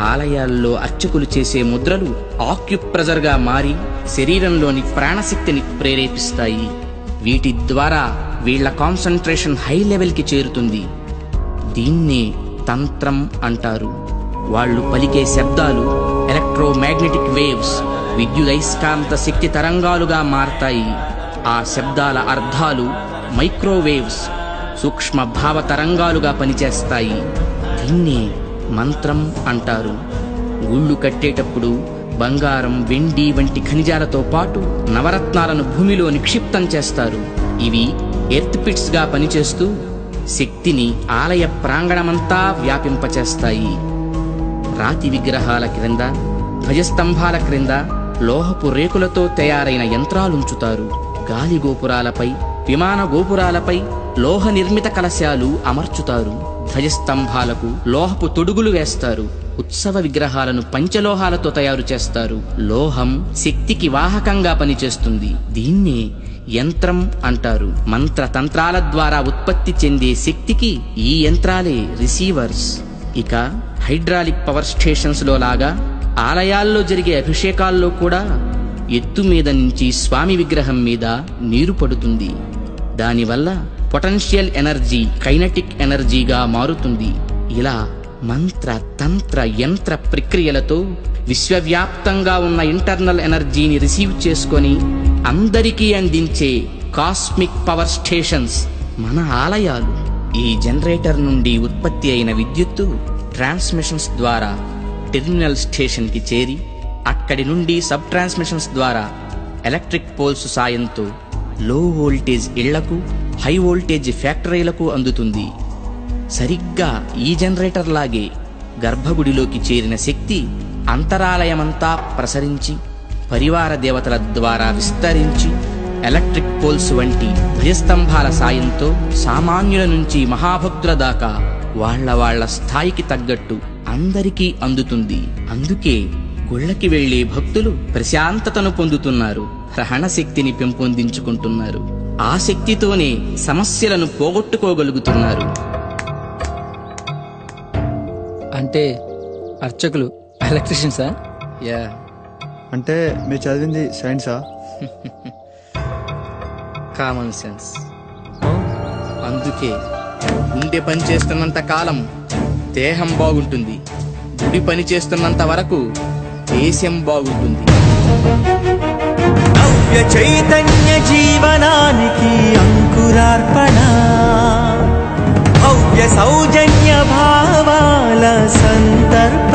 ఆలయాల్లో అర్చకులు చేసే ముద్రలు ఆక్యుప్రెజర్గా మారి శరీరంలోని ప్రాణశక్తిని ప్రేరేపిస్తాయి. వీటి ద్వారా వీళ్ల కాన్సంట్రేషన్ హై లెవెల్కి చేరుతుంది. దీన్నే తంత్రం అంటారు. వాళ్ళు పలికే శబ్దాలు ఎలక్ట్రోమాగ్నెటిక్ వేవ్స్, విద్యుదయస్కాంత శక్తి తరంగాలుగా మారతాయి. ఆ శబ్దాల అర్థాలు మైక్రోవేవ్స్, సూక్ష్మ భావ తరంగాలుగా పనిచేస్తాయి. దీన్నే మంత్రం అంటారు. గుళ్ళు కట్టేటప్పుడు బంగారం, వెండి వంటి ఖనిజాలతో పాటు నవరత్నాలను భూమిలో నిక్షిప్తం చేస్తారు. ఇవి ఎర్త్ పిట్స్ గా పనిచేస్తూ శక్తిని ఆలయ ప్రాంగణమంతా వ్యాపింపచేస్తాయి. రాతి విగ్రహాల క్రింద, ధ్వజస్తంభాల క్రింద లోహపు రేకులతో తయారైన యంత్రాలుంచుతారు. గాలి గోపురాలపై, విమాన గోపురాలపై లోహ నిర్మిత కలశాలు అమర్చుతారు. ధ్వజస్తంభాలకు లోహపు తొడుగులు వేస్తారు. ఉత్సవ విగ్రహాలను పంచలోహాలతో తయారు చేస్తారు. లోహం శక్తికి వాహకంగా పనిచేస్తుంది. దీన్నే యంత్రం అంటారు. మంత్రతంత్రాల ద్వారా ఉత్పత్తి చెందే శక్తికి ఈ యంత్రాలే రిసీవర్స్. ఇక హైడ్రాలిక్ పవర్ స్టేషన్స్ లో లాగా ఆలయాల్లో జరిగే అభిషేకాల్లో కూడా ఎత్తు మీద నుంచి స్వామి విగ్రహం మీద నీరు పడుతుంది. దానివల్ల పొటెన్షియల్ ఎనర్జీ కైనటిక్ ఎనర్జీగా మారుతుంది. ఇలా మంత్ర తంత్ర యంత్ర ప్రక్రియలతో విశ్వవ్యాప్తంగా ఉన్న ఇంటర్నల్ ఎనర్జీని రిసీవ్ చేసుకొని అందరికీ అందించే కాస్మిక్ పవర్ స్టేషన్స్ మన ఆలయాలు. ఈ జనరేటర్ నుండి ఉత్పత్తి అయిన విద్యుత్తు ట్రాన్స్మిషన్స్ ద్వారా టెర్మినల్ స్టేషన్ కి చేరి అక్కడి నుండి సబ్ ట్రాన్స్మిషన్స్ ద్వారా ఎలక్ట్రిక్ పోల్స్ సాయంతో లో వోల్టేజ్ ఇళ్లకు, హై వోల్టేజ్ ఫ్యాక్టరీలకు అందుతుంది. సరిగ్గా ఈ జనరేటర్ లాగే గర్భగుడిలోకి చేరిన శక్తి అంతరాలయమంతా ప్రసరించి పరివార దేవతల ద్వారా విస్తరించి ఎలక్ట్రిక్ పోల్స్ వంటి ధ్వజస్తంభాల సాయంతో సామాన్యుల నుంచి మహాభక్తుల దాకా వాళ్ళ స్థాయికి తగ్గట్టు అందరికీ అందుతుంది. అందుకే గుళ్ళకి వెళ్లే భక్తులు ప్రశాంతతను పొందుతున్నారు, గ్రహణ శక్తిని పెంపొందించుకుంటున్నారు. ఆ శక్తితోనే సమస్యలను పోగొట్టుకోగలుగుతున్నారు. అంటే అర్చకులు ఎలక్ట్రీషియన్సా? యా. అంటే మీరు చదివింది సైన్సా? Common sense. అందుకే గుండె పని చేస్తున్నంత కాలం దేహం బాగుంటుంది, గుడి పని చేస్తున్నంత వరకు దేశం బాగుంటుంది. నవ్య చైతన్య జీవనానికి అంకురార్పణ, భవ్య సౌజన్య భావాల సంతర్పణ.